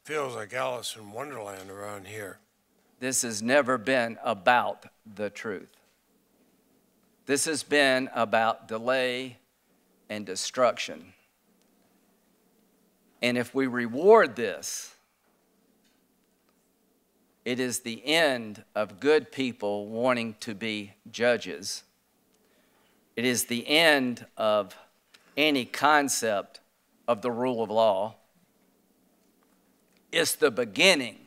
Feels like Alice in Wonderland around here. This has never been about the truth. This has been about delay and destruction. And if we reward this, it is the end of good people wanting to be judges. It is the end of any concept of the rule of law. It's the beginning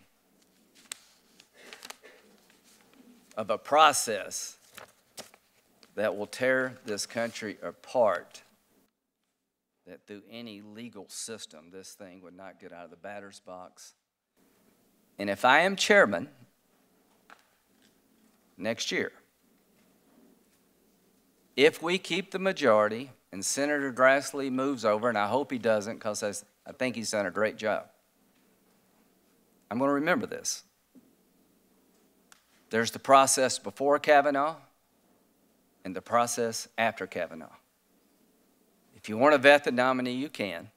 of a process that will tear this country apart, that through any legal system, this thing would not get out of the batter's box. And if I am chairman next year, if we keep the majority and Senator Grassley moves over, and I hope he doesn't because I think he's done a great job, I'm going to remember this. There's the process before Kavanaugh and the process after Kavanaugh. If you want to vet the nominee, you can.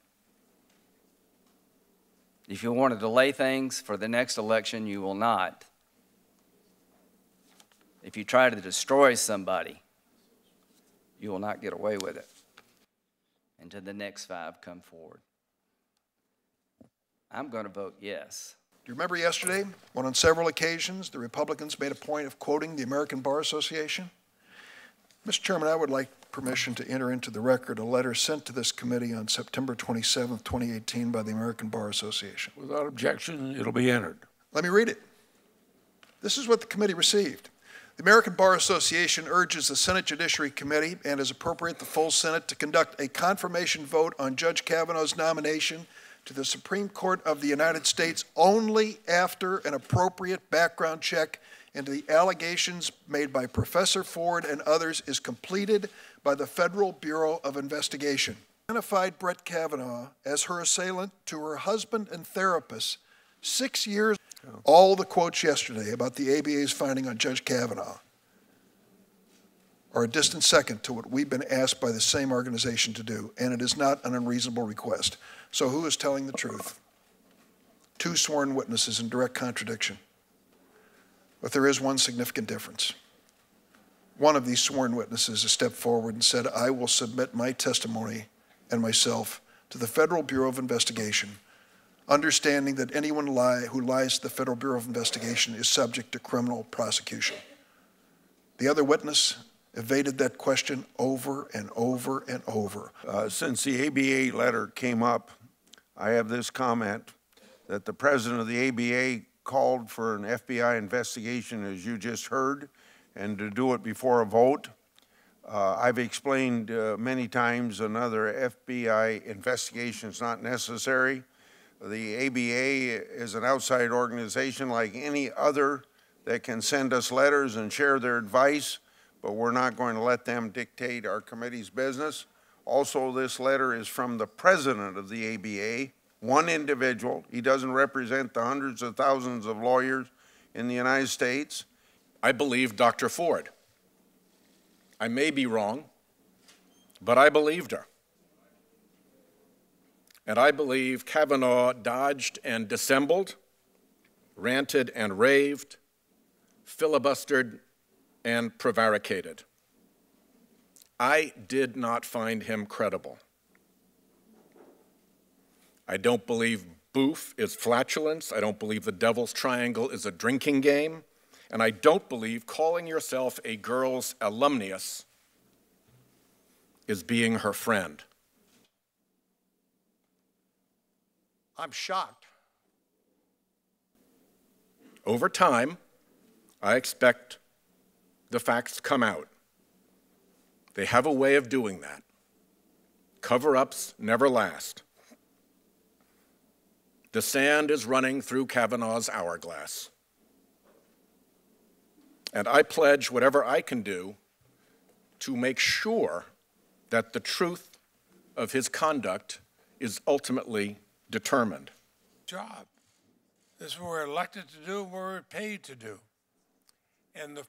If you want to delay things for the next election, you will not. If you try to destroy somebody, you will not get away with it. Until the next 5 come forward. I'm going to vote yes. Do you remember yesterday when on several occasions the Republicans made a point of quoting the American Bar Association? Mr. Chairman, I would like permission to enter into the record a letter sent to this committee on September 27, 2018 by the American Bar Association. Without objection, it'll be entered. Let me read it. This is what the committee received. The American Bar Association urges the Senate Judiciary Committee and, as appropriate, the full Senate to conduct a confirmation vote on Judge Kavanaugh's nomination to the Supreme Court of the United States only after an appropriate background check into the allegations made by Professor Ford and others is completed by the Federal Bureau of Investigation. Identified Brett Kavanaugh as her assailant to her husband and therapist 6 years. All the quotes yesterday about the ABA's finding on Judge Kavanaugh are a distant second to what we've been asked by the same organization to do, and it is not an unreasonable request. So who is telling the truth? 2 sworn witnesses in direct contradiction. But there is one significant difference. One of these sworn witnesses has stepped forward and said, I will submit my testimony and myself to the Federal Bureau of Investigation, understanding that anyone who lies to the Federal Bureau of Investigation is subject to criminal prosecution. The other witness evaded that question over and over and over. Since the ABA letter came up, I have this comment that the president of the ABA called for an FBI investigation, as you just heard, and to do it before a vote. I've explained many times another FBI investigation is not necessary. The ABA is an outside organization like any other that can send us letters and share their advice, but we're not going to let them dictate our committee's business. Also, this letter is from the president of the ABA, one individual. He doesn't represent the hundreds of thousands of lawyers in the United States. I believe Dr. Ford. I may be wrong, but I believed her. And I believe Kavanaugh dodged and dissembled, ranted and raved, filibustered and prevaricated. I did not find him credible. I don't believe boof is flatulence. I don't believe the devil's triangle is a drinking game. And I don't believe calling yourself a girl's alumnus is being her friend. I'm shocked. Over time, I expect the facts come out. They have a way of doing that. Cover-ups never last. The sand is running through Kavanaugh's hourglass. And I pledge whatever I can do to make sure that the truth of his conduct is ultimately determined. Job. This is what we're elected to do, what we're paid to do. And the